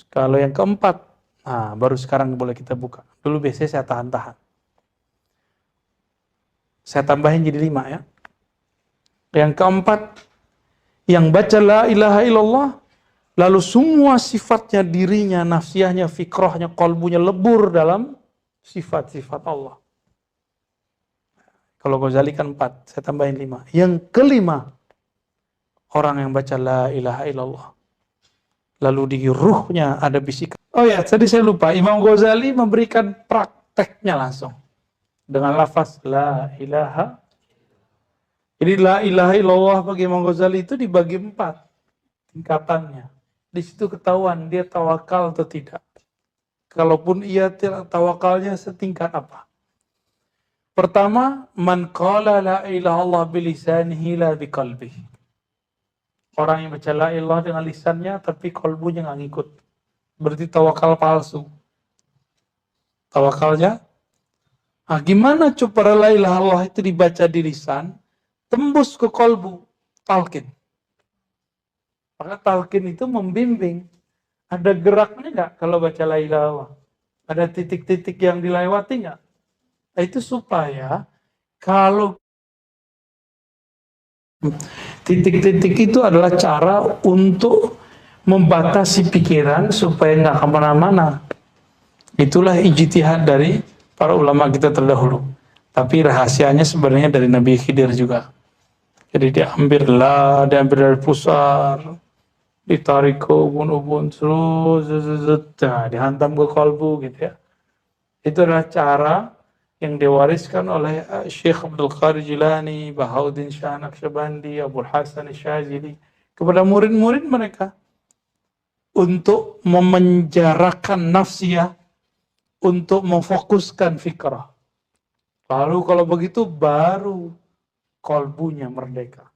Kalau yang keempat, nah baru sekarang boleh kita buka. Dulu biasanya saya tahan-tahan. Saya tambahin jadi 5 ya. Yang keempat, yang baca la ilaha illallah, lalu semua sifatnya, dirinya, nafsiyahnya, fikrahnya, kolbunya lebur dalam sifat-sifat Allah. Kalau Ghazali kan 4, saya tambahin 5. Yang kelima, orang yang baca la ilaha illallah, lalu di ruhnya ada bisikan. Oh ya, tadi saya lupa, Imam Ghazali memberikan prakteknya langsung. Dengan lafaz la ilaha. Jadi la ilaha illallah bagi Imam Ghazali itu dibagi 4 tingkatannya. Di situ ketahuan dia tawakal atau tidak. Kalaupun ia tawakalnya setingkat apa. Pertama, man qala la ilaha illallah bilisanihi la biqalbihi. Orang yang baca la ilaha dengan lisannya tapi kalbunya nggak ngikut. Berarti tawakal palsu. Tawakalnya, gimana coba la ilaha illallah itu dibaca di lisan, tembus ke kalbu, talqin. Maka talqin itu membimbing. Ada geraknya nggak kalau baca la ilaha illallah? Ada titik-titik yang dilewati nggak? Nah, itu supaya kalau titik-titik itu adalah cara untuk membatasi pikiran supaya nggak kemana-mana. Itulah ijtihad dari para ulama kita terdahulu. Tapi rahasianya sebenarnya dari Nabi Khidir juga. Jadi diambil dari pusar, ditarik ke ubun-ubun, terus dihantam ke kalbu gitu ya. Itu adalah cara yang diwariskan oleh Syekh Abdul Qadir Jilani, Bahauddin Shah Naqsyabandi, Abu Hasan Syazili kepada murid-murid mereka untuk memenjarakan nafsiyah, untuk memfokuskan fikrah. Lalu kalau begitu baru kalbunya merdeka.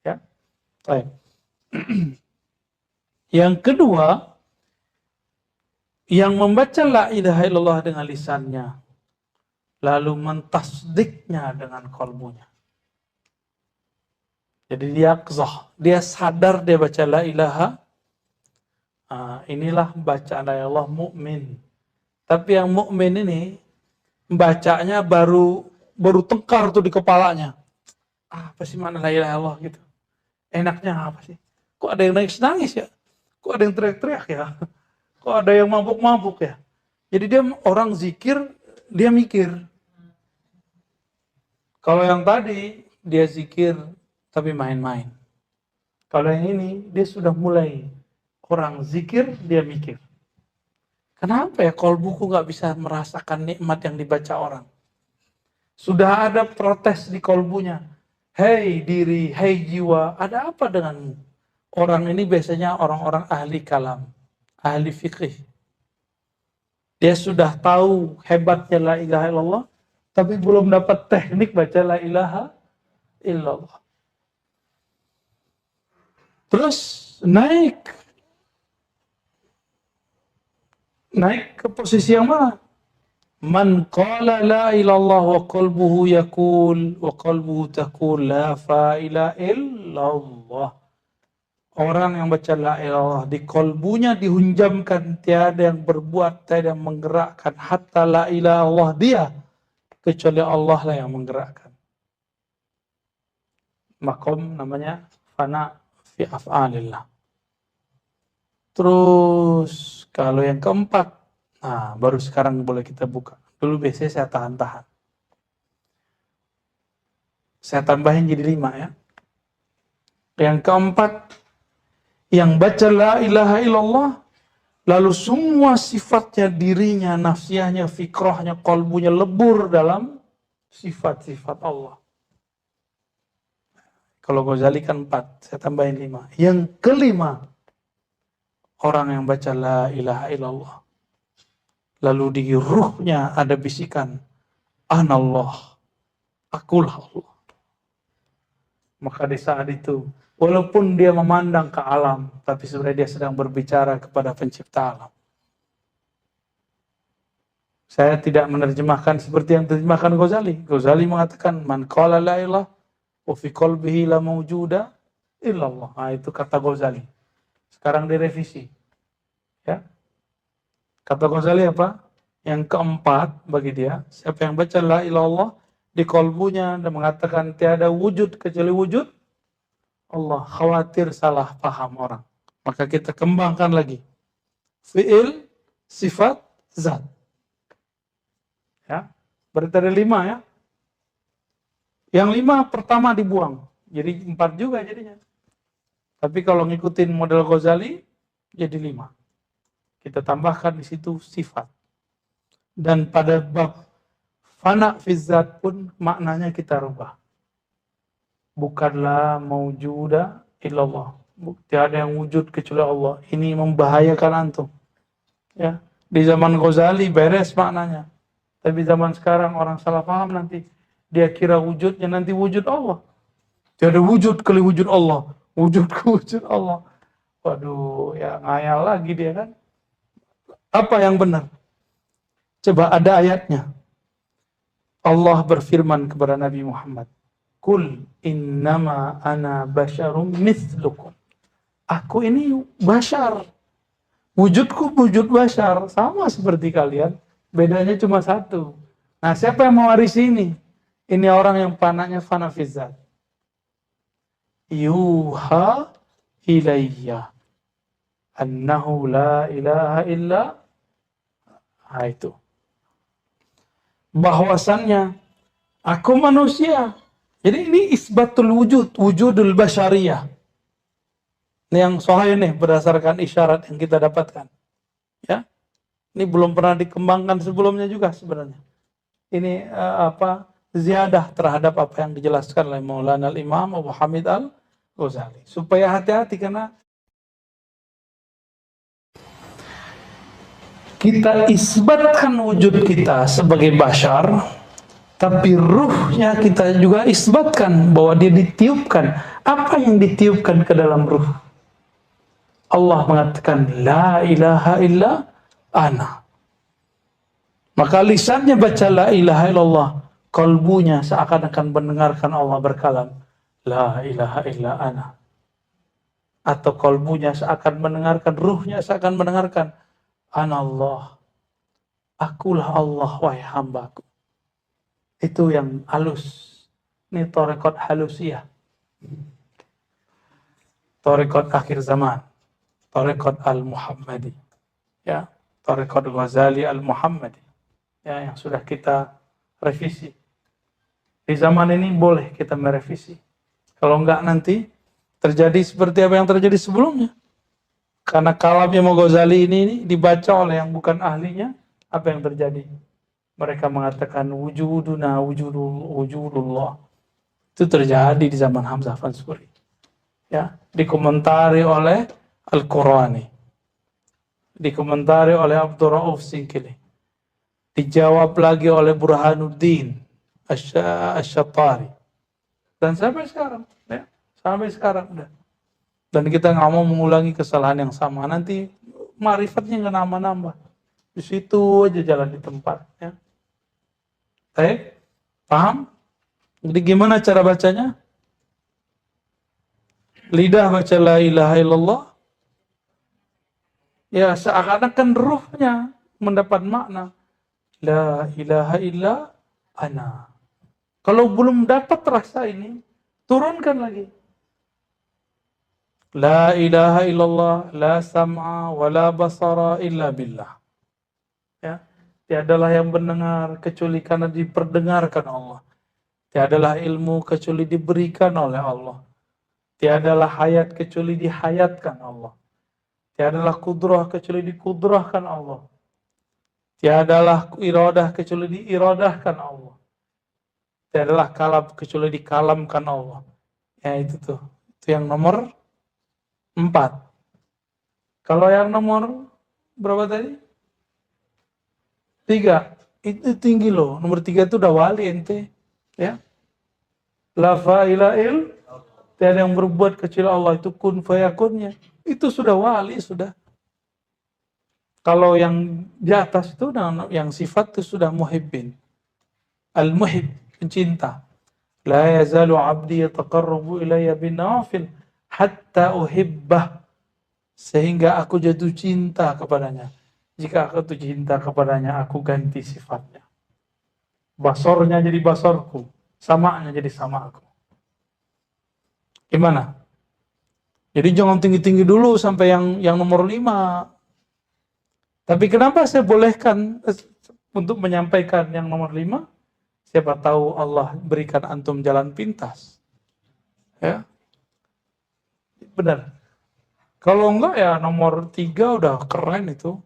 Ya. Baik. Yang kedua, yang membaca la ilaha illallah dengan lisannya, lalu mentasdiknya dengan kalbunya. Jadi dia sadar dia baca la ilaha. Inilah bacaan la ilaha mukmin. Tapi yang mukmin ini bacanya baru tengkar tuh di kepalanya. Apa sih mana la ilaha illallah gitu? Enaknya apa sih? Kok ada yang nangis ya? Kok ada yang teriak-teriak ya? Kok ada yang mabuk-mabuk ya? Jadi dia orang zikir, dia mikir. Kalau yang tadi, dia zikir tapi main-main. Kalau yang ini, dia sudah mulai. Orang zikir, dia mikir. Kenapa ya kalbuku gak bisa merasakan nikmat yang dibaca orang? Sudah ada protes di kalbunya. Hei diri, hei jiwa, ada apa denganmu? Orang ini biasanya orang-orang ahli kalam, ahli fikih. Dia sudah tahu hebatnya la ilaha illallah, tapi belum dapat teknik baca la ilaha illallah. Terus naik ke posisi yang mana? Man qala la ilallah wa qalbuhu yaqul wa qalbuhu taqul la ilaha illallah. Orang yang baca la ilallah di kalbunya dihunjamkan tiada yang berbuat, tiada yang menggerakkan hatta la ilallah dia, kecuali Allah lah yang menggerakkan. Makom namanya fana fi af'alillah. Terus kalau yang keempat, nah baru sekarang boleh kita buka. Dulu biasanya saya tahan-tahan. Saya tambahin jadi 5 ya. Yang keempat, yang baca la ilaha illallah, lalu semua sifatnya, dirinya, nafsiyahnya, fikrahnya, kolbunya lebur dalam sifat-sifat Allah. Kalau Ghazali kan 4, saya tambahin 5. Yang kelima, orang yang baca la ilaha illallah, lalu di ruhnya ada bisikan, anallah, akulah Allah. Maka di saat itu, walaupun dia memandang ke alam, tapi sebenarnya dia sedang berbicara kepada pencipta alam. Saya tidak menerjemahkan seperti yang diterjemahkan Ghazali. Ghazali mengatakan, man qala la ilaha wa fi qalbihi la mawjuda illallah. Nah, itu kata Ghazali. Sekarang direvisi. Ya. Kata Ghazali apa? Yang keempat bagi dia, siapa yang baca la ilallah di kolbunya dan mengatakan tiada wujud kecuali wujud Allah, khawatir salah paham orang. Maka kita kembangkan lagi. Fi'il, sifat, zat. Ya. Berarti ada 5 ya. Yang 5 pertama dibuang. Jadi 4 juga jadinya. Tapi kalau ngikutin model Ghazali, jadi 5. Kita tambahkan di situ sifat. Dan pada bab fana fizzat pun maknanya kita rubah. Bukanlah maujuda illallah. Tiada yang wujud kecuali Allah. Ini membahayakan antum. Ya. Di zaman Ghazali beres maknanya. Tapi zaman sekarang orang salah paham nanti. Dia kira wujudnya nanti wujud Allah. Tiada wujud kali wujud Allah. Wujud ke wujud Allah. Waduh, ya ngayal lagi dia kan. Apa yang benar? Coba ada ayatnya. Allah berfirman kepada Nabi Muhammad. Kul innama ana basyarum mithlukum. Aku ini bashar. Wujudku wujud bashar. Sama seperti kalian. Bedanya cuma satu. Nah, siapa yang mewarisi ini? Ini orang yang panahnya fana fizzat. Yuha ilayya annahu la ilaha illa. Nah, itu. Bahwasannya aku manusia. Jadi ini isbatul wujud, wujudul basyariyah. Ini yang sahih nih berdasarkan isyarat yang kita dapatkan. Ya. Ini belum pernah dikembangkan sebelumnya juga sebenarnya. Ini ziyadah terhadap apa yang dijelaskan oleh Maulana Al-Imam Abu Hamid Al-Ghazali. Supaya hati-hati karena kita isbatkan wujud kita sebagai bashar, tapi ruhnya kita juga isbatkan bahwa dia ditiupkan. Apa yang ditiupkan ke dalam ruh? Allah mengatakan, La ilaha illa ana. Maka lisannya baca la ilaha illallah, kalbunya seakan-akan mendengarkan Allah berkalam, La ilaha illa ana. Atau kalbunya seakan mendengarkan, ruhnya seakan mendengarkan, Anallah, akulah Allah wahai hambaku. Itu yang halus. Ini tarekat halusiyah. Tarekat akhir zaman. Tarekat al-Muhammadi. Ya, tarekat Ghazali al-Muhammadi. Ya, yang sudah kita revisi. Di zaman ini boleh kita merevisi. Kalau enggak nanti terjadi seperti apa yang terjadi sebelumnya. Karena kalamnya Ghazali ini dibaca oleh yang bukan ahlinya, apa yang terjadi? Mereka mengatakan wujuduna wujudullah. Itu terjadi di zaman Hamzah Fansuri. Ya, dikomentari oleh Al-Qurani. Dikomentari oleh Abdul Rauf Sinkili. Dijawab lagi oleh Burhanuddin Asy-Syattari. Dan sampai sekarang, ya, sampai sekarang udah. Dan kita nggak mau mengulangi kesalahan yang sama. Nanti marifatnya nggak nambah-nambah. Di situ aja jalan di tempat. Ya. Baik, paham? Jadi gimana cara bacanya? Lidah baca la ilaha illallah. Ya seakan-akan ruhnya mendapat makna. La ilaha illa ana. Kalau belum dapat rasa ini, turunkan lagi. La ilaha illallah, la sam'a, wa la basara illa billah. Ya, tiadalah yang mendengar kecuali karena diperdengarkan Allah. Tiadalah ilmu kecuali diberikan oleh Allah. Tiadalah hayat kecuali dihayatkan Allah. Tiadalah kudrah kecuali dikudrahkan Allah. Tiadalah iradah kecuali diiradahkan Allah. Tiadalah kalam kecuali dikalamkan Allah. Ya itu tuh. Itu yang nomor 4. Kalau yang nomor berapa tadi? 3. Itu tinggi loh. Nomor 3 itu udah wali ente. Ya. La fa'ila'il. Tiada yang berbuat kecuali Allah. Itu kun fayakunnya. Itu sudah wali, sudah. Kalau yang di atas itu, yang sifat itu sudah muhibbin. Al-muhib, pencinta. La yazalu abdi yataqarrabu ilayya bin nawafil. Hatta uhibbah. Sehingga aku jatuh cinta kepadanya. Jika aku tuh cinta kepadanya, aku ganti sifatnya. Basornya jadi basorku, samanya jadi samaku. Gimana? Jadi jangan tinggi-tinggi dulu sampai yang nomor 5. Tapi kenapa saya bolehkan untuk menyampaikan yang nomor 5? Siapa tahu Allah berikan antum jalan pintas. Ya, benar. Kalau enggak ya nomor 3 udah keren itu.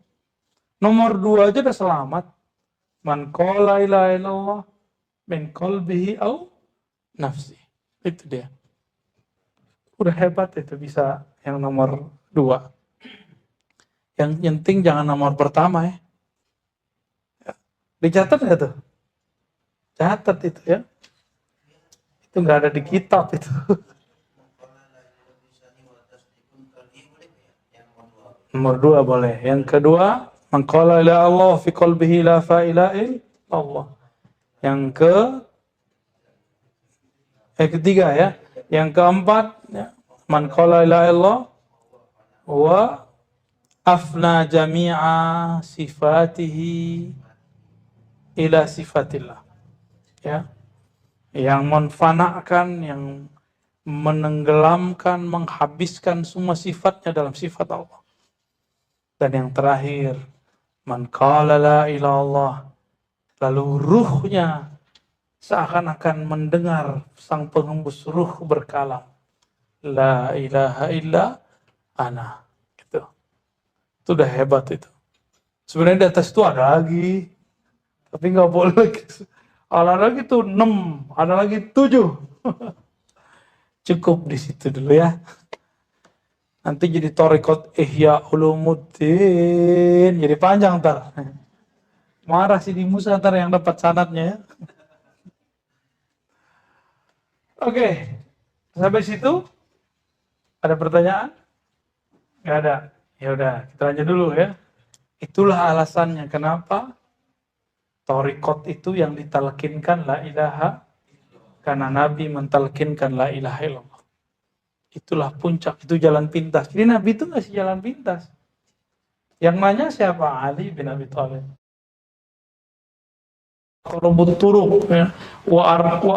Nomor 2 aja udah selamat. Man qala la ilaha illallah min qalbihi au nafsi. Itu dia. Udah hebat itu bisa yang nomor 2. Yang penting jangan nomor pertama ya. Dicatat nggak tuh? Catat itu ya. Itu nggak ada di kitab itu. Nomor 2 boleh. Yang kedua, man qala la Allah fi qalbihi la ilaha illallah. Yang ketiga ya. Yang keempat, ya, man qala la ilaha illallah wa afna jami'a sifatihi ila sifatillah. Ya. Yang menfanakan, yang menenggelamkan, menghabiskan semua sifatnya dalam sifat Allah. Dan yang terakhir, man qala la ilaha illallah, lalu ruhnya seakan-akan mendengar sang pengembus ruh berkalam, la ilaha illa ana. Gitu. Itu udah hebat itu. Sebenarnya di atas itu ada lagi, tapi nggak boleh gitu. Ada lagi tuh 6, ada lagi 7. Cukup di situ dulu ya. Nanti jadi Thariqat Ihya Ulumuddin, jadi panjang ntar. Marah si di Musa ntar yang dapat sanadnya ya. Oke, sampai situ ada pertanyaan? Nggak ada. Ya udah, kita lanjut dulu ya. Itulah alasannya kenapa Thariqat itu yang ditalkinkan la ilaha, karena Nabi mentalkinkan la ilaha illallah. Itulah puncak, itu jalan pintas. Jadi Nabi itu ngasih jalan pintas. Yang nanya siapa? Ali bin Abi Thalib. Kalau turuk, ya, wa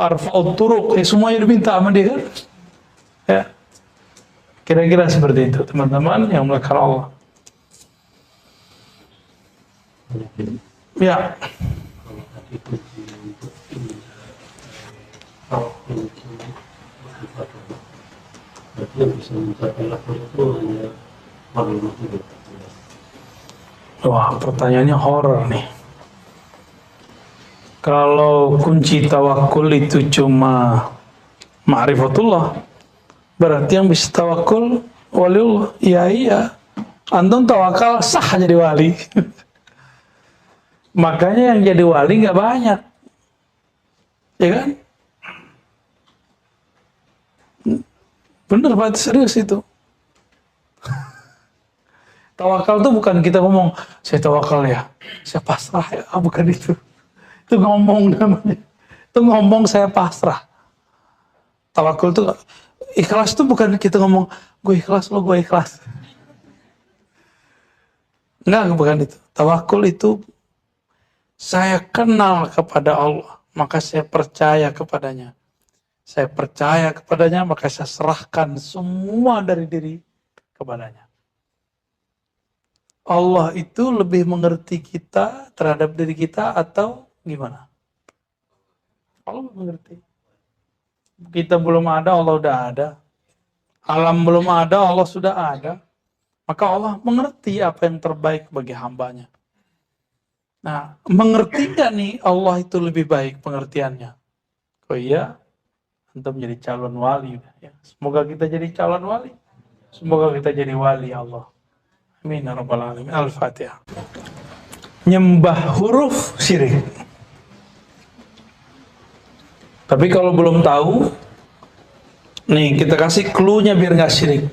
arfa'ut turuk, semuanya diminta sama dia kan? Ya, kira-kira seperti itu, teman-teman yang melakukan Allah. Ya. Wah, pertanyaannya horor nih. Kalau kunci tawakul itu cuma ma'rifatullah, berarti yang bisa tawakul waliullah. Iya. Antum tawakal sah jadi wali. Makanya yang jadi wali nggak banyak. Ya kan? Bener Pak, serius itu. Tawakal itu bukan kita ngomong, saya tawakal ya, saya pasrah ya, bukan itu. Itu ngomong namanya. Itu ngomong saya pasrah. Tawakul itu, ikhlas itu bukan kita ngomong, gue ikhlas lo, gue ikhlas. Enggak, bukan itu. Tawakul itu, saya kenal kepada Allah, maka saya percaya kepadanya. Saya percaya kepadanya, maka saya serahkan semua dari diri kepadanya. Allah itu lebih mengerti kita terhadap diri kita atau gimana? Allah mengerti. Kita belum ada, Allah udah ada. Alam belum ada, Allah sudah ada. Maka Allah mengerti apa yang terbaik bagi hambanya. Nah, mengerti gak nih Allah itu lebih baik pengertiannya? Oh iya, untuk menjadi calon wali. Ya. Semoga kita jadi calon wali. Semoga kita jadi wali Allah. Amin ya rabbal alamin. Al-Fatihah. Nyembah huruf syirik. Tapi kalau belum tahu, nih kita kasih clue-nya biar nggak syirik.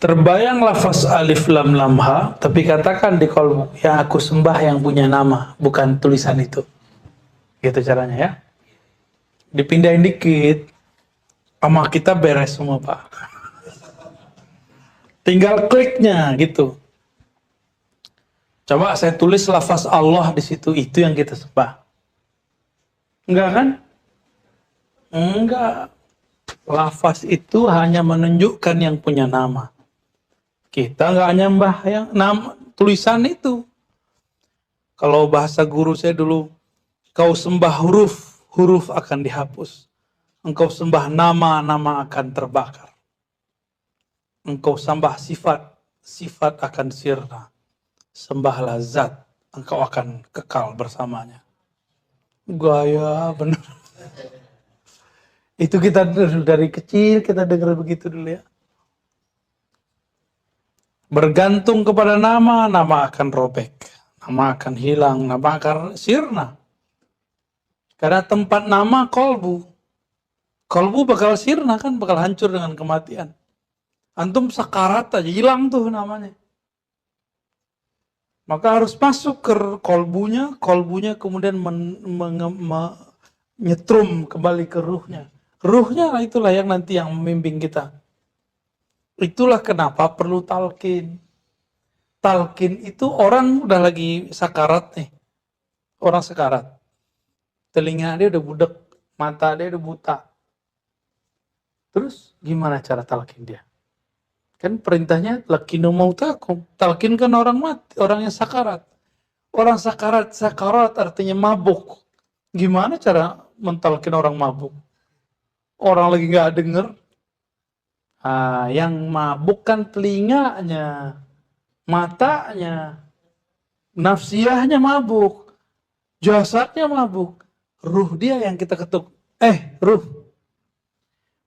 Terbayang lafaz alif lam lam ha, tapi katakan di kolom yang aku sembah yang punya nama, bukan tulisan itu. Gitu caranya ya. Dipindahin dikit, sama kita beres semua Pak. Tinggal kliknya gitu. Coba saya tulis lafaz Allah di situ, itu yang kita sembah. Enggak kan? Enggak. Lafaz itu hanya menunjukkan yang punya nama. Kita enggak nyembah yang nama tulisan itu. Kalau bahasa guru saya dulu, kau sembah huruf, huruf akan dihapus. Engkau sembah nama, nama akan terbakar. Engkau sembah sifat, sifat akan sirna. Sembahlah zat, engkau akan kekal bersamanya. Gaya benar. Itu kita dari kecil kita dengar begitu dulu ya. Bergantung kepada nama, nama akan robek. Nama akan hilang, nama akan sirna. Karena tempat nama kolbu. Kolbu bakal sirna kan, bakal hancur dengan kematian. Antum sakarat aja, hilang tuh namanya. Maka harus masuk ke kolbunya kemudian menyetrum kembali ke ruhnya. Ruhnya itulah yang nanti yang membimbing kita. Itulah kenapa perlu talqin. Talqin itu orang udah lagi sakarat nih. Orang sakarat. Telinga dia udah budek, mata dia udah buta. Terus gimana cara talqin dia? Kan perintahnya lakinu mautakum. Talqin kan orang mati, orang yang sakarat. Orang sakarat artinya mabuk. Gimana cara mentalkin orang mabuk? Orang lagi nggak denger. Yang mabuk kan telinganya, matanya, nafsiyahnya mabuk, jasadnya mabuk, ruh dia yang kita ketuk. Ruh.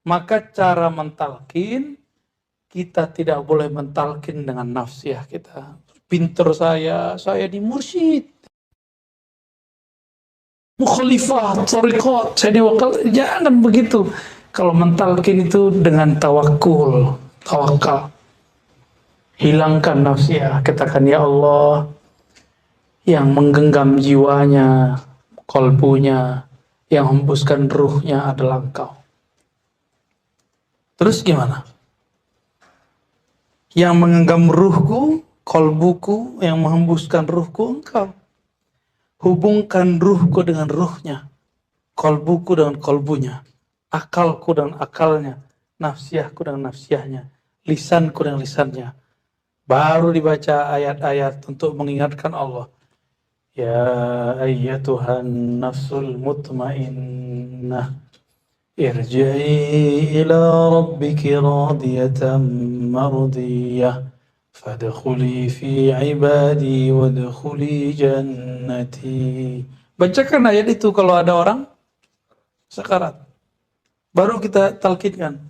Maka cara mentalkin, kita tidak boleh mentalkin dengan nafsiyah kita. Pinter saya di mursyid. Mukhalifah, tariqat, saya diwakal. Jangan begitu. Kalau mentalkin itu dengan tawakal. Hilangkan nafsiyah. Katakan, ya Allah, yang menggenggam jiwanya, kolbunya, yang hembuskan ruhnya adalah Engkau. Terus gimana? Yang menggenggam ruhku, kolbuku, yang menghembuskan ruhku Engkau. Hubungkan ruhku dengan ruhnya, kolbuku dengan kolbunya, akalku dengan akalnya, nafsiyahku dengan nafsiyahnya, lisanku dengan lisannya. Baru dibaca ayat-ayat untuk mengingatkan Allah. Ya ayyatuhan nafsul mutmainnah, irji'i ila rabbiki radiyatan mardiyah. Fadkhuli fi ibadi wadkhuli jannati. Bacakan ayat itu kalau ada orang sekarat. Baru kita talqinkan.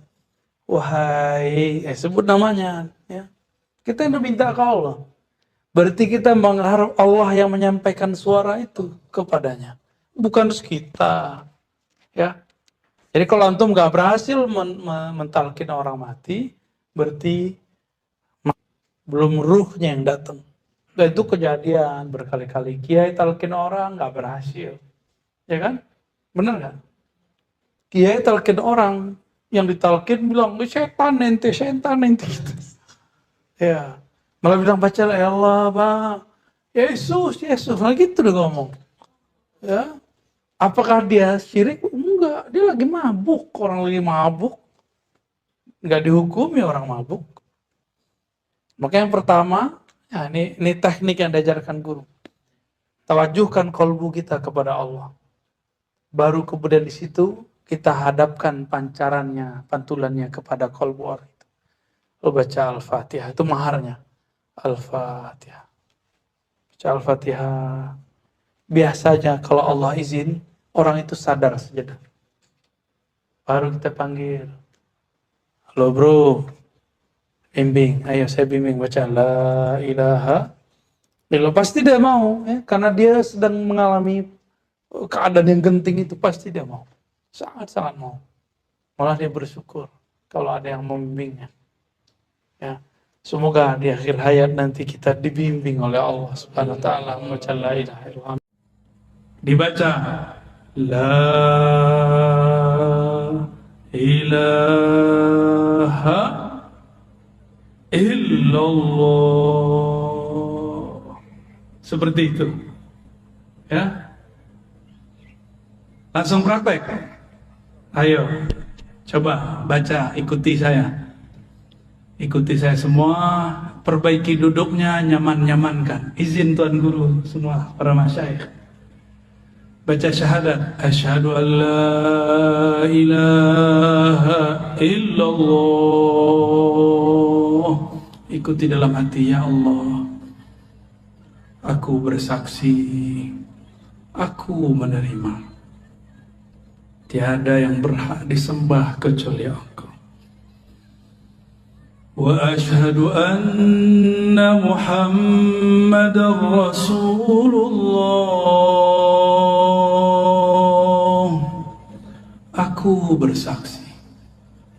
Wahai, sebut namanya. Ya. Kita yang minta ke Allah. Berarti kita mengharap Allah yang menyampaikan suara itu kepadanya. Bukan kita. Ya. Jadi kalau antum gak berhasil mentalkin orang mati, berarti belum ruhnya yang datang. Dan itu kejadian berkali-kali. Kiai talkin orang nggak berhasil, ya kan? Bener nggak? Kiai talkin orang, yang ditalkin bilang setan ente gitu. Ya, malah bilang baca ya Allah, Pak, Yesus, nah gitu udah ngomong. Ya, apakah dia syirik? Enggak, dia lagi mabuk. Orang lagi mabuk, nggak dihukumi orang mabuk. Maka yang pertama, ya ini teknik yang diajarkan guru. Tawajuhkan kolbu kita kepada Allah. Baru kemudian di situ kita hadapkan pancarannya, pantulannya kepada kolbu orang itu. Lalu baca Al-Fatihah, itu maharnya. Al-Fatihah. Baca Al-Fatihah. Biasanya kalau Allah izin, orang itu sadar saja. Baru kita panggil. Halo bro. Bimbing, ayo saya bimbing baca la ilaha illallah. Pasti dia mau, ya, karena dia sedang mengalami keadaan yang genting itu, pasti dia mau, sangat-sangat mau. Malah dia bersyukur kalau ada yang membimbingnya. Ya, semoga di akhir hayat nanti kita dibimbing oleh Allah Subhanahu Wa Taala membaca la ilaha illallah. Dibaca la ilaha illallah. seperti itu. Ya. Langsung praktek. Ayo, coba baca, ikuti saya. Ikuti saya semua, perbaiki duduknya, nyaman-nyamankan. Izin Tuan Guru semua, para masyayikh. Baca syahadat. Asyhadu an la ilaha illallah. Ikuti dalam hati, ya Allah, aku bersaksi, aku menerima. Tiada yang berhak disembah kecuali Engkau. Wa asyhadu anna Muhammadar Rasulullah. Aku bersaksi,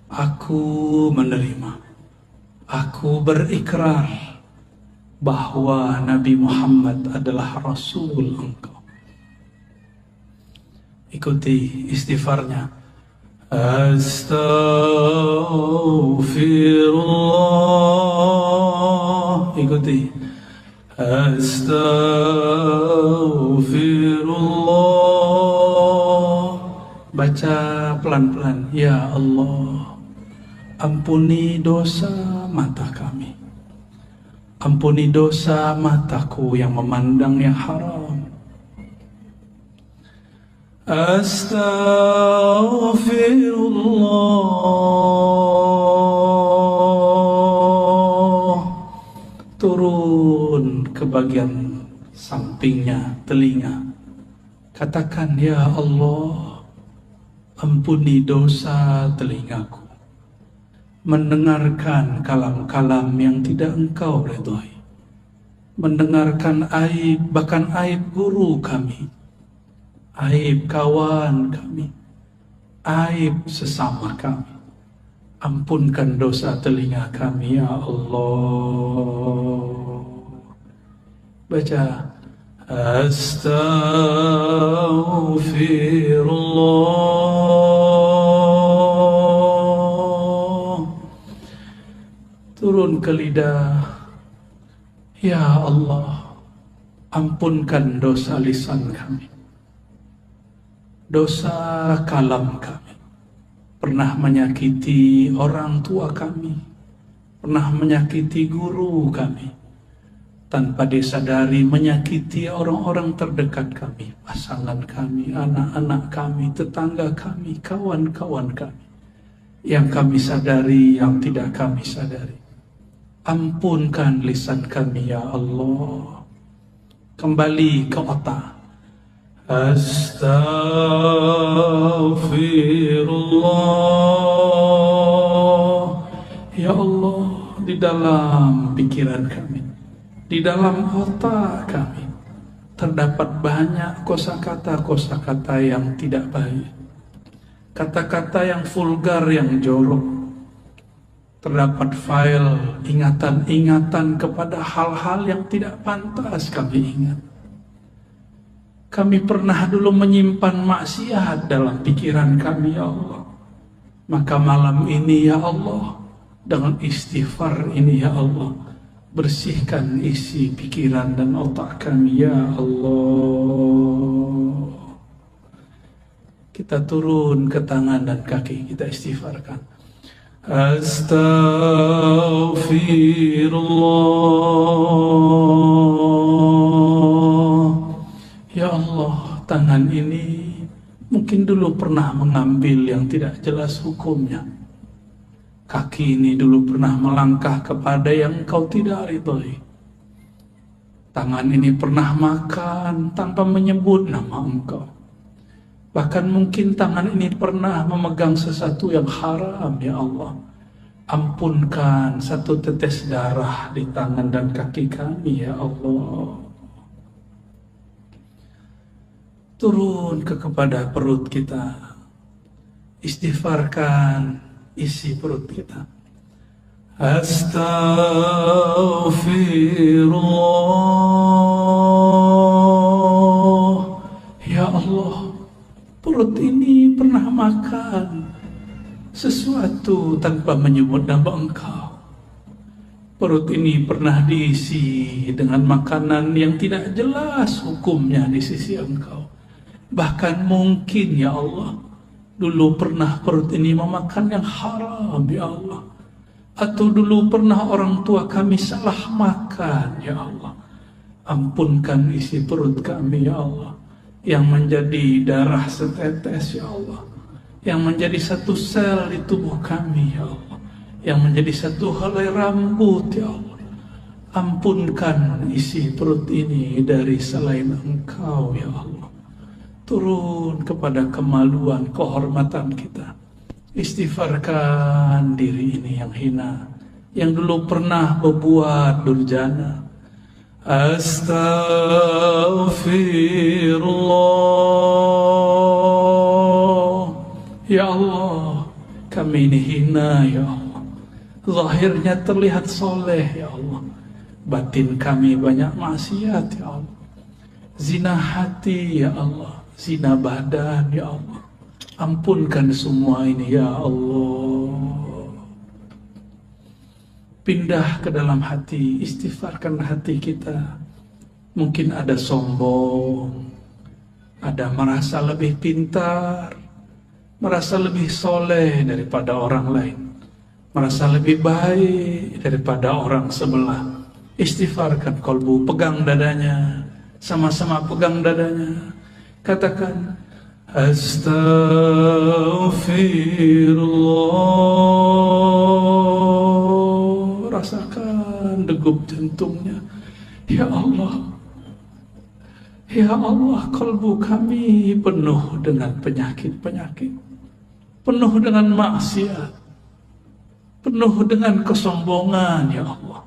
aku menerima, aku berikrar bahwa Nabi Muhammad adalah Rasul Engkau. Ikuti istighfarnya. Astaghfirullah. Ikuti. Astaghfirullah. Baca pelan-pelan. Ya Allah, ampuni dosa mata kami. Ampuni dosa mataku yang memandang yang haram. Astaghfirullah. Turun ke bagian sampingnya, telinga. Katakan, ya Allah, ampuni dosa telingaku, mendengarkan kalam-kalam yang tidak Engkau ridhai, mendengarkan aib, bahkan aib guru kami, aib kawan kami, aib sesama kami. Ampunkan dosa telinga kami, ya Allah. Baca. Astaghfirullah. Turun ke lidah. Ya Allah, ampunkan dosa lisan kami, dosa kalam kami. Pernah menyakiti orang tua kami, pernah menyakiti guru kami, tanpa disadari menyakiti orang-orang terdekat kami, pasangan kami, anak-anak kami, tetangga kami, kawan-kawan kami, yang kami sadari, yang tidak kami sadari. Ampunkan lisan kami, ya Allah. Kembali ke otak. Astaghfirullah. Ya Allah, di dalam pikiran kami, di dalam otak kami, terdapat banyak kosakata-kosakata yang tidak baik, kata-kata yang vulgar, yang jorok. Terdapat file ingatan-ingatan kepada hal-hal yang tidak pantas kami ingat. Kami pernah dulu menyimpan maksiat dalam pikiran kami, ya Allah. Maka malam ini, ya Allah, dengan istighfar ini, ya Allah, bersihkan isi pikiran dan otak kami, ya Allah. Kita turun ke tangan dan kaki, kita istighfarkan. Astaghfirullah. Ya Allah, tangan ini mungkin dulu pernah mengambil yang tidak jelas hukumnya. Kaki ini dulu pernah melangkah kepada yang Engkau tidak ridhoi. Tangan ini pernah makan tanpa menyebut nama Engkau. Bahkan mungkin tangan ini pernah memegang sesuatu yang haram, ya Allah. Ampunkan satu tetes darah di tangan dan kaki kami, ya Allah. Turun kepada perut kita, istighfarkan isi perut kita. Astaghfirullah. Ya Allah, perut ini pernah makan sesuatu tanpa menyebut nama Engkau. Perut ini pernah diisi dengan makanan yang tidak jelas hukumnya di sisi Engkau. Bahkan mungkin ya Allah, dulu pernah perut ini memakan yang haram ya Allah. Atau dulu pernah orang tua kami salah makan ya Allah. Ampunkan isi perut kami ya Allah, yang menjadi darah setetes ya Allah, yang menjadi satu sel di tubuh kami ya Allah, yang menjadi satu helai rambut ya Allah. Ampunkan isi perut ini dari selain Engkau ya Allah. Turun kepada kemaluan, kehormatan kita. Istighfarkan diri ini yang hina, yang dulu pernah berbuat durjana. Astaghfirullah. Ya Allah, kami ini hina ya Allah. Zahirnya terlihat soleh ya Allah, batin kami banyak maksiat ya Allah. Zina hati ya Allah, zina badan ya Allah. Ampunkan semua ini ya Allah. Pindah ke dalam hati, istighfarkan hati kita. Mungkin ada sombong, ada merasa lebih pintar, merasa lebih soleh daripada orang lain, merasa lebih baik daripada orang sebelah. Istighfarkan kolbu, pegang dadanya, sama-sama pegang dadanya. Katakan, Astaghfirullah. Rasakan degup jantungnya. Ya Allah, ya Allah, kolbu kami penuh dengan penyakit-penyakit, penuh dengan maksiat, penuh dengan kesombongan ya Allah.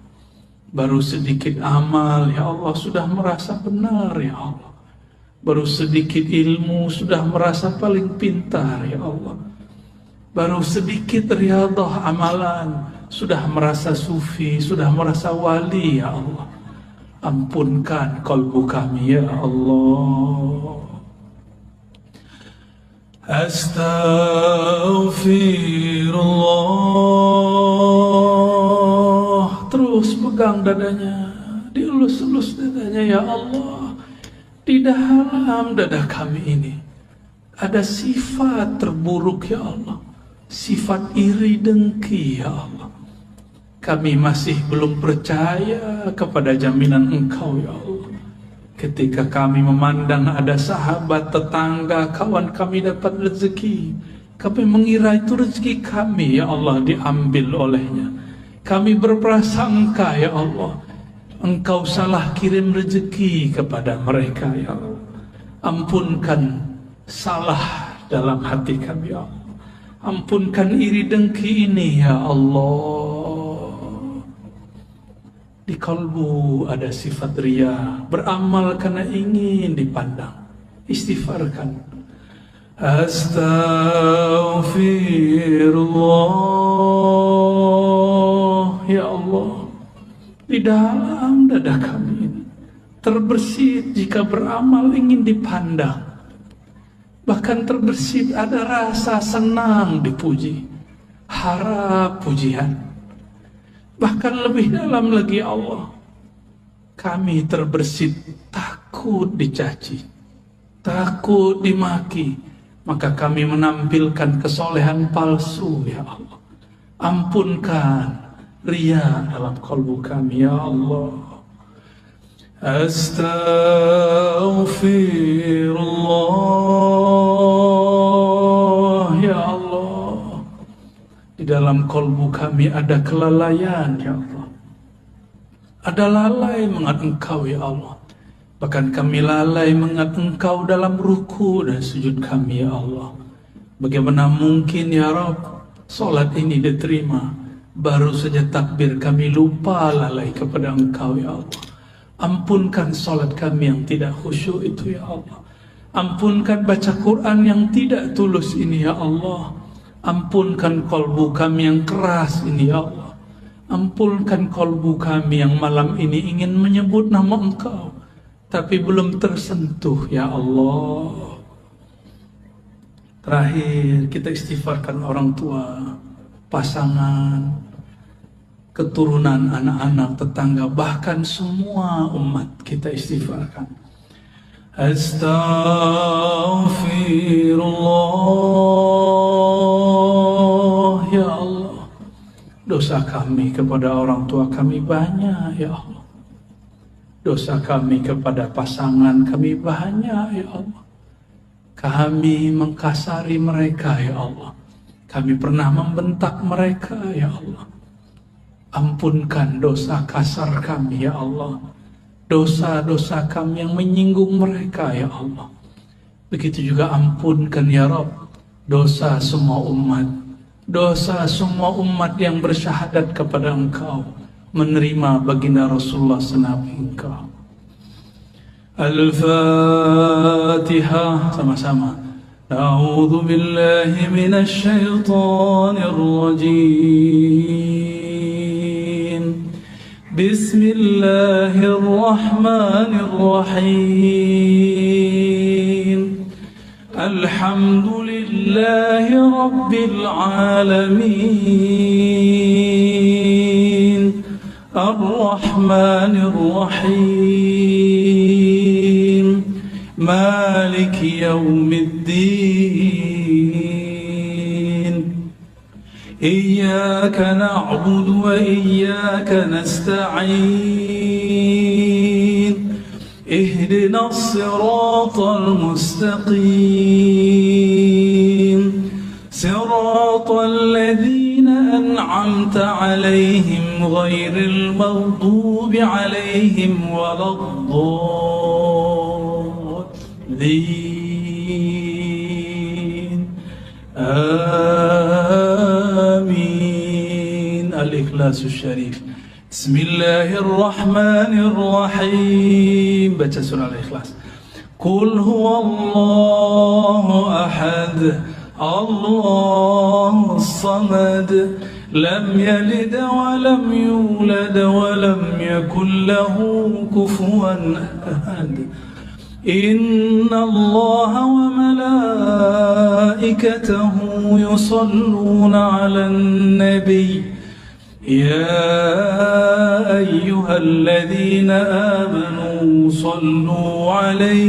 Baru sedikit amal ya Allah sudah merasa benar ya Allah. Baru sedikit ilmu sudah merasa paling pintar ya Allah. Baru sedikit riyadhah amalan sudah merasa sufi, sudah merasa wali ya Allah. Ampunkan kolbu kami ya Allah. Astaghfirullah. Terus pegang dadanya, dielus-elus dadanya ya Allah. Di dalam dada kami ini ada sifat terburuk ya Allah, sifat iri dengki ya Allah. Kami masih belum percaya kepada jaminan Engkau ya Allah. Ketika kami memandang ada sahabat, tetangga, kawan kami dapat rezeki, kami mengira itu rezeki kami ya Allah diambil olehnya. Kami berprasangka ya Allah, Engkau salah kirim rezeki kepada mereka ya Allah. Ampunkan salah dalam hati kami ya Allah. Ampunkan iri dengki ini ya Allah. Di kalbu ada sifat riya, beramal karena ingin dipandang. Istighfarkan. Astaghfirullah. Ya Allah, di dalam dada kami ini terbersit jika beramal ingin dipandang. Bahkan terbersit ada rasa senang dipuji, harap pujian. Bahkan lebih dalam lagi Allah, kami terbersit takut dicaci, takut dimaki. Maka kami menampilkan kesolehan palsu ya Allah. Ampunkan riya dalam kalbu kami ya Allah. Astaghfirullah. Ya Allah, di dalam kalbu kami ada kelalaian ya Allah. Ada lalai mengingat Engkau ya Allah. Bahkan kami lalai mengingat Engkau dalam ruku dan sujud kami ya Allah. Bagaimana mungkin ya Rabb salat ini diterima, baru saja takbir kami lupa lalai kepada Engkau ya Allah. Ampunkan salat kami yang tidak khusyuk itu ya Allah. Ampunkan baca Quran yang tidak tulus ini ya Allah. Ampunkan kalbu kami yang keras ini ya Allah. Ampunkan kalbu kami yang malam ini ingin menyebut nama Engkau tapi belum tersentuh ya Allah. Terakhir kita istighfarkan orang tua, pasangan, keturunan, anak-anak, tetangga, bahkan semua umat kita istighfarkan. Astaghfirullah, ya Allah. Dosa kami kepada orang tua kami banyak, ya Allah. Dosa kami kepada pasangan kami banyak, ya Allah. Kami mengkasari mereka, ya Allah. Kami pernah membentak mereka, ya Allah. Ampunkan dosa kasar kami, ya Allah. Dosa-dosa kami yang menyinggung mereka, ya Allah. Begitu juga ampunkan, ya Rabb, dosa semua umat. Dosa semua umat yang bersyahadat kepada Engkau, menerima baginda Rasulullah senabi Engkau. Al-Fatihah, sama-sama. A'udzu billahi minasy syaithanir rajim. Bismillahirrahmanirrahim. Alhamdulillahi rabbil alamin. Ar-Rahmanir Rahim. Maliki yaumiddin. Iyyaka na'budu wa iyyaka nasta'in. اهدنا الصراط المستقيم صراط الذين أنعمت عليهم غير المغضوب عليهم ولا الضالين آمين. الإخلاص الشريف. Bismillahirrahmanirrahim. Baca surah Al-Ikhlas. Qul huwallahu ahad, Allahus samad, lam yalid wa lam yulad wa lam yakul lahu kufuwan ahad. Inna Allaha wa malaikatahu yusalluna 'alan nabiy. يا أيها الذين آمنوا صلوا عليه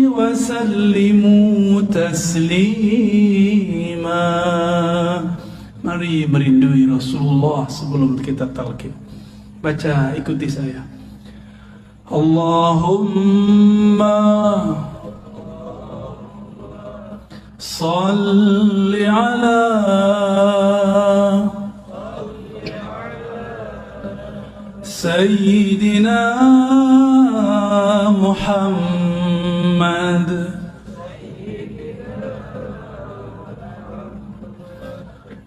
وسلموا تسليما. Mari merindui Rasulullah sebelum kita talqin. Baca, ikuti saya. Allahumma salli ala Sayyidina Muhammad.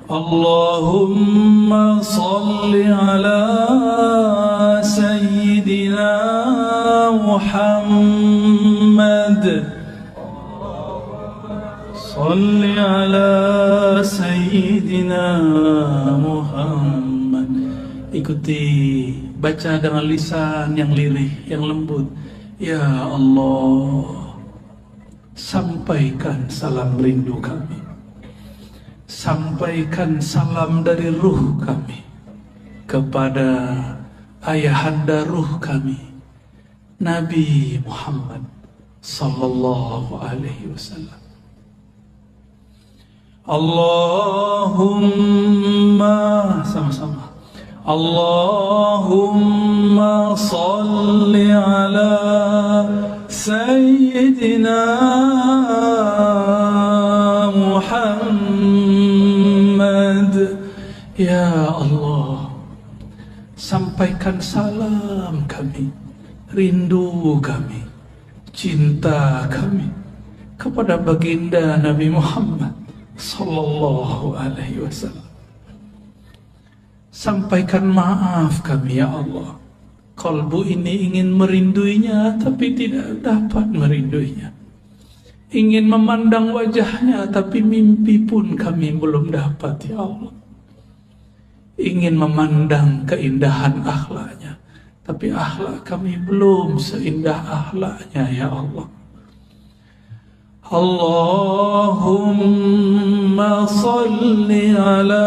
Allahumma salli ala Sayyidina Muhammad. Salli ala Sayyidina Muhammad. Ikuti, baca dengan lisan yang lirih, yang lembut. Ya Allah, sampaikan salam rindu kami, sampaikan salam dari ruh kami kepada ayahanda ruh kami, Nabi Muhammad sallallahu alaihi wasallam. Allahumma, sama-sama. Allahumma salli ala Sayyidina Muhammad. Ya Allah, sampaikan salam kami, rindu kami, cinta kami kepada baginda Nabi Muhammad sallallahu alaihi wasallam. Sampaikan maaf kami, ya Allah. Kalbu ini ingin merinduinya tapi tidak dapat merinduinya. Ingin memandang wajahnya tapi mimpi pun kami belum dapat, ya Allah. Ingin memandang keindahan akhlaknya tapi akhlak kami belum seindah akhlaknya ya Allah. Allahumma salli ala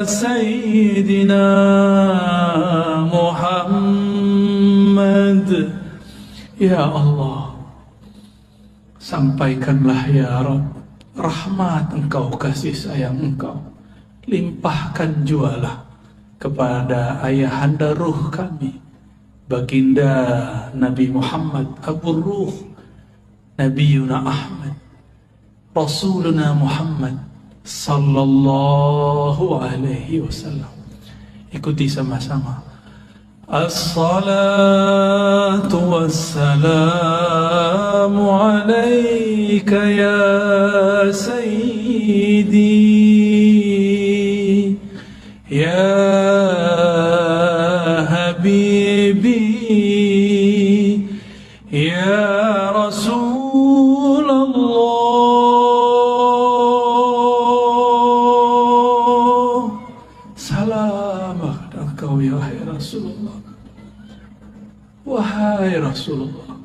Sayyidina Muhammad. Ya Allah, sampaikanlah ya Rabb rahmat Engkau, kasih sayang Engkau, limpahkan jualah kepada ayahanda ruh kami, baginda Nabi Muhammad Abu Ruh, Nabiyuna Ahmad, Rasuluna Muhammad sallallahu alaihi wasallam. Ikuti sama-sama. As-salatu wassalamu alaika ya sayyidi ya habibi ya Rasulullah. Salam engkau ya Rasulullah. Wahai Rasulullah,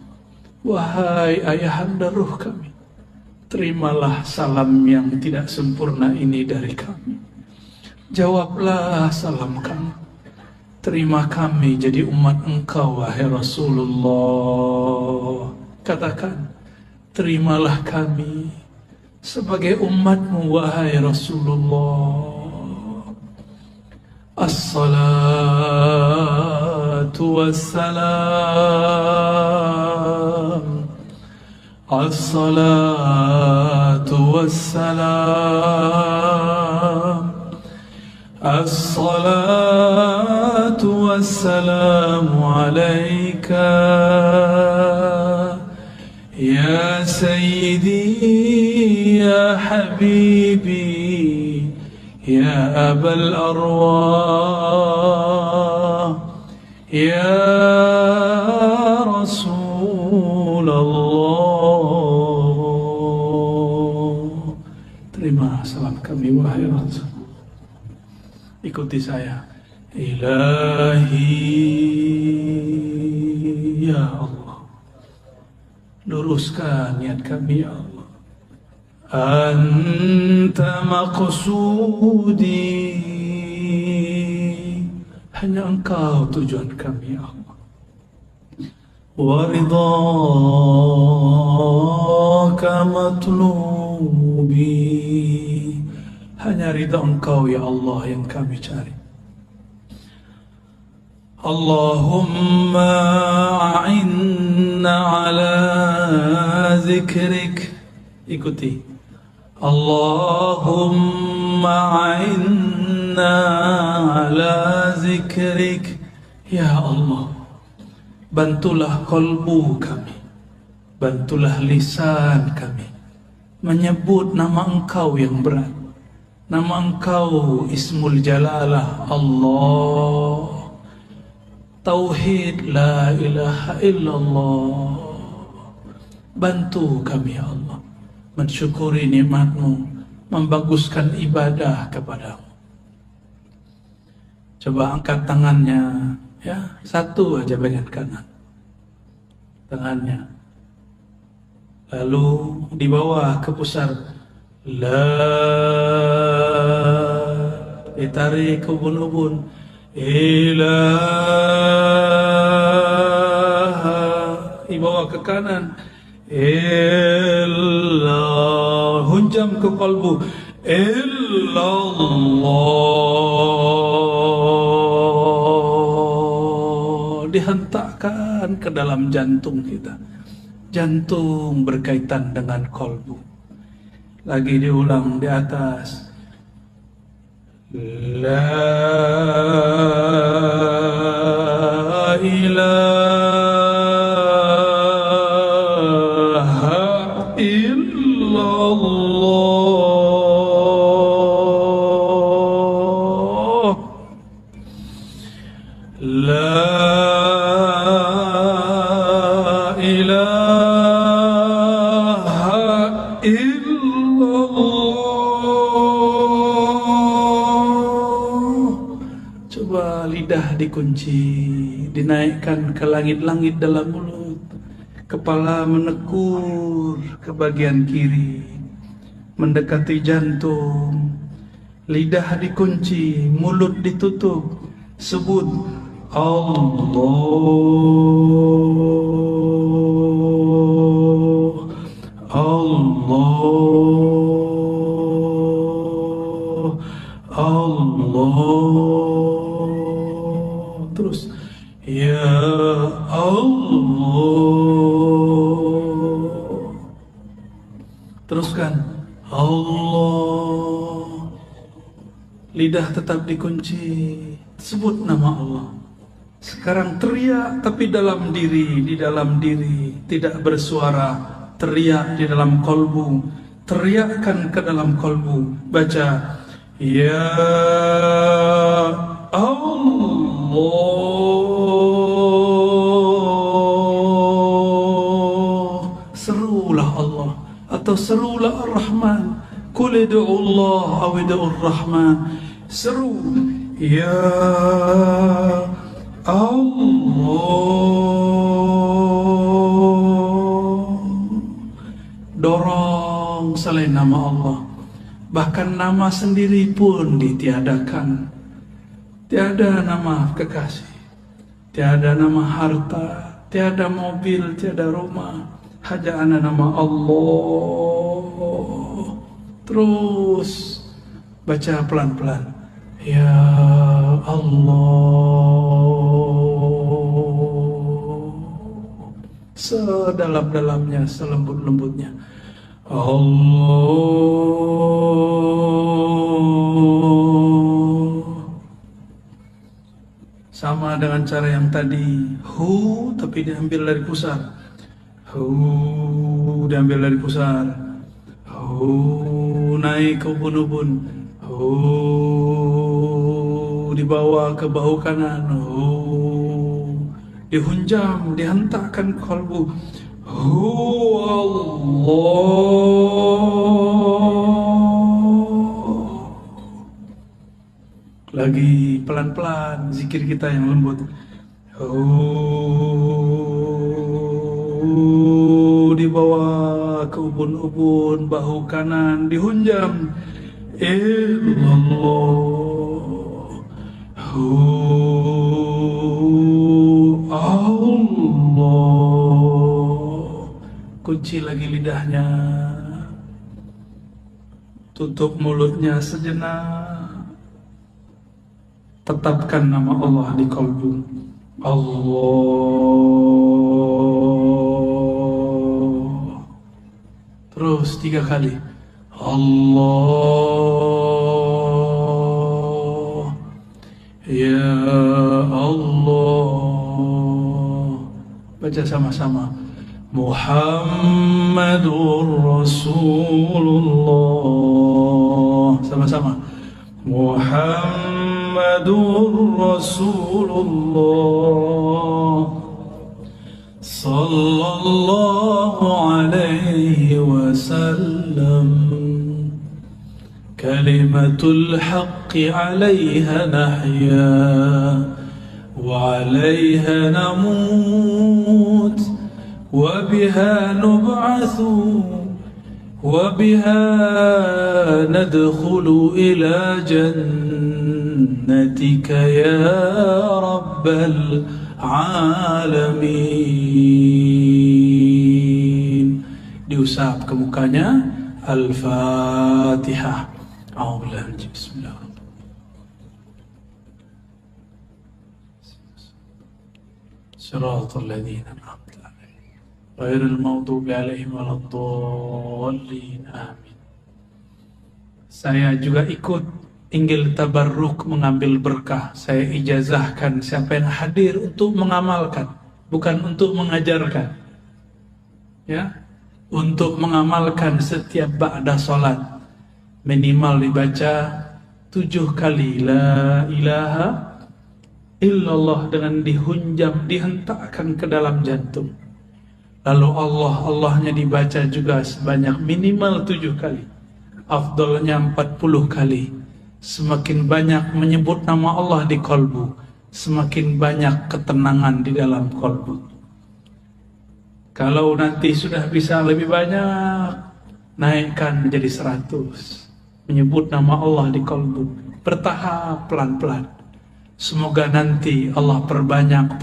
wahai ayahanda ruh kami, terimalah salam yang tidak sempurna ini dari kami. Jawablah salam kami. Terima kami jadi umat Engkau, wahai Rasulullah. Katakan, terimalah kami sebagai umatmu, wahai Rasulullah. As-salatu wassalam, as-salatu wassalam, as-salatu wassalamu alaika ya sayyidi ya habibi ya abal arwah ya Rasulullah. Terima salam kami wahai Rasul. Ikuti saya. Ilahi ya Allah, luruskan niat kami ya Allah. Anta maqsudi, hanya Engkau tujuan kami ya Allah. Wa ridhaka matlubi, hanya ridha Engkau ya Allah yang kami cari. Allahumma a'inna ala zikrik. Ikuti. Allahumma a'inna ala zikrik. Ya Allah, bantulah kolbu kami, bantulah lisan kami menyebut nama Engkau yang berat, nama Engkau Ismul Jalalah Allah, Tauhid la ilaha illallah. Bantu kami ya Allah mensyukuri nikmat-Mu, membaguskan ibadah kepadamu. Coba angkat tangannya, ya, satu aja bagian kanan tangannya, lalu di bawah ke pusar, ditarik ke ubun-ubun, ilaha, dibawa ke kanan, illallah, hunjam ke kalbu, illallah, dihentakkan ke dalam jantung kita. Jantung berkaitan dengan kalbu. Lagi diulang di atas, la ilaha illallah, la ilaha illallah. Coba lidah dikunci, dinaikkan ke langit-langit dalam mulut. Kepala menekur ke bagian kiri, mendekati jantung. Lidah dikunci, mulut ditutup. Sebut Allah, Allah, Allah. Terus ya Allah. Teruskan Allah. Lidah tetap dikunci. Sebut nama Allah. Sekarang teriak tapi dalam diri, di dalam diri, tidak bersuara. Teriak di dalam kolbu. Teriakkan ke dalam kolbu. Baca ya Allah. Serulah Allah atau serulah Ar-Rahman. Qul ud'u Allah aw ud'u Ar-Rahman. Seru ya Allah. Dorong selain nama Allah. Bahkan nama sendiri pun ditiadakan. Tiada nama kekasih, tiada nama harta, tiada mobil, tiada rumah. Hanya ada nama Allah. Terus baca pelan-pelan. Ya Allah. Sedalam-dalamnya, selembut-lembutnya. Allah. Sama dengan cara yang tadi. Hu tapi diambil dari pusar. Hu diambil dari pusar. Hu naik ke ubun-ubun. Hu dibawa ke bahu kanan. Hu dihunjam, dihentakkan ke kalbu. Hu Allah. Lagi pelan-pelan zikir kita yang lembut. Dibawa ke ubun-ubun, bahu kanan dihunjam. Illallah. Allah. Kunci lagi lidahnya. Tutup mulutnya sejenak. Tetapkan nama Allah di kalbu. Allah. Terus 3 kali. Allah. Ya Allah. Baca sama-sama. Muhammadur Rasulullah. Sama-sama. Muhammadur Rasulullah sallallahu alaihi wasallam. Kalimatul haqqi 'alaiha nahya wa 'alaiha namut wa biha nub'atsu وبها ندخل إلى جنتك يا رب العالمين. Diusap ke mukanya. Al-Fatihah. A'udzubillahi bismillahirrahmanirrahim. Shiratal ladzina an'amta 'alaihim ghairil maghdubi 'alaihim waladdallin. Amin. Saya juga ikut inggil tabarruk mengambil berkah. Saya ijazahkan siapa yang hadir untuk mengamalkan, bukan untuk mengajarkan. Ya, untuk mengamalkan setiap ba'da salat minimal dibaca 7 kali la ilaha illallah dengan dihunjam, dihentakkan ke dalam jantung. Lalu Allahnya dibaca juga sebanyak minimal 7 kali. Afdalnya 40 kali. Semakin banyak menyebut nama Allah di kalbu, semakin banyak ketenangan di dalam kolbu. Kalau nanti sudah bisa lebih banyak, naikkan menjadi 100. Menyebut nama Allah di kolbu, bertahap pelan-pelan. Semoga nanti Allah perbanyak.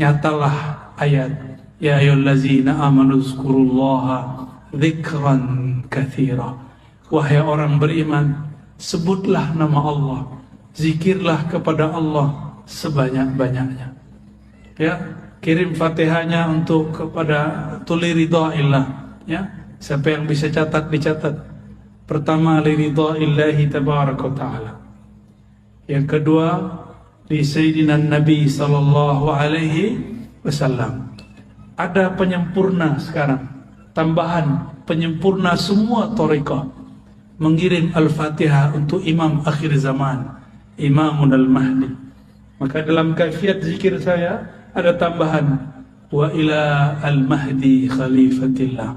Nyatalah ayat, ya ayyuhallazina amanu zkurullaha dzikran katsira. Wahai orang beriman, sebutlah nama Allah, zikirlah kepada Allah sebanyak-banyaknya. Ya, kirim Fatihahnya untuk kepada tuli ridhaillah. Ya, siapa yang bisa catat dicatat. Pertama li ridhaillahi tabaraka taala. Yang kedua di Sayyidina Nabi sallallahu alaihi wasallam. Ada penyempurna sekarang, tambahan penyempurna semua thariqah. Mengirim Al-Fatihah untuk Imam akhir zaman, Imamun Al-Mahdi. Maka dalam kaifiat zikir saya ada tambahan wa ila Al-Mahdi khalifatillah.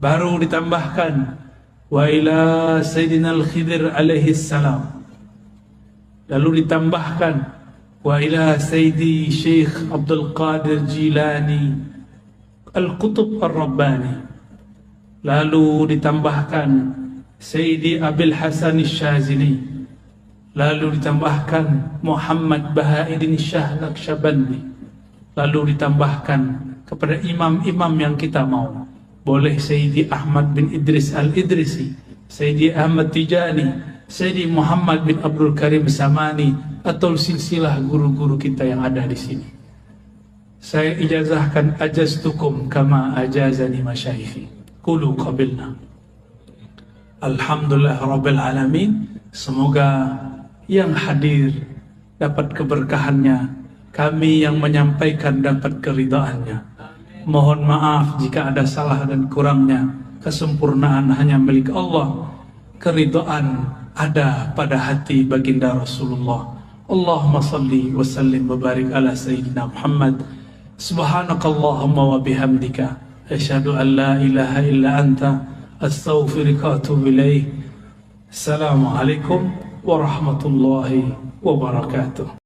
Baru ditambahkan wa ila Sayyidina Al-Khidir alaihi salam. Lalu ditambahkan wa ila Sayyidi Syekh Abdul Qadir Jilani Al-Qutub Ar-Rabbani. Lalu ditambahkan Sayyidi Abil Hasan Syazili. Lalu ditambahkan Muhammad Baha'iddin Shah Naqsyabandi. Lalu ditambahkan kepada imam-imam yang kita mau. Boleh Sayyidi Ahmad bin Idris Al-Idrisi, Sayyidi Ahmad Tijani, Sayyidi Muhammad bin Abdul Karim Samani, atau silsilah guru-guru kita yang ada di sini. Saya ijazahkan ajaztukum kama ajazani masyayikhi. Qulu qabilna. Alhamdulillah Rabbil Alamin. Semoga yang hadir dapat keberkahannya, kami yang menyampaikan dapat keridhaannya. Mohon maaf jika ada salah dan kurangnya. Kesempurnaan hanya milik Allah. Keridhaan ada pada hati baginda Rasulullah. Allahumma salli wa sallim wa barik ala Sayyidina Muhammad. Subhanakallahumma wa bihamdika asyhadu an la ilaha illa anta astaghfiruka wa atubu ilaik. Assalamualaikum warahmatullahi wabarakatuh.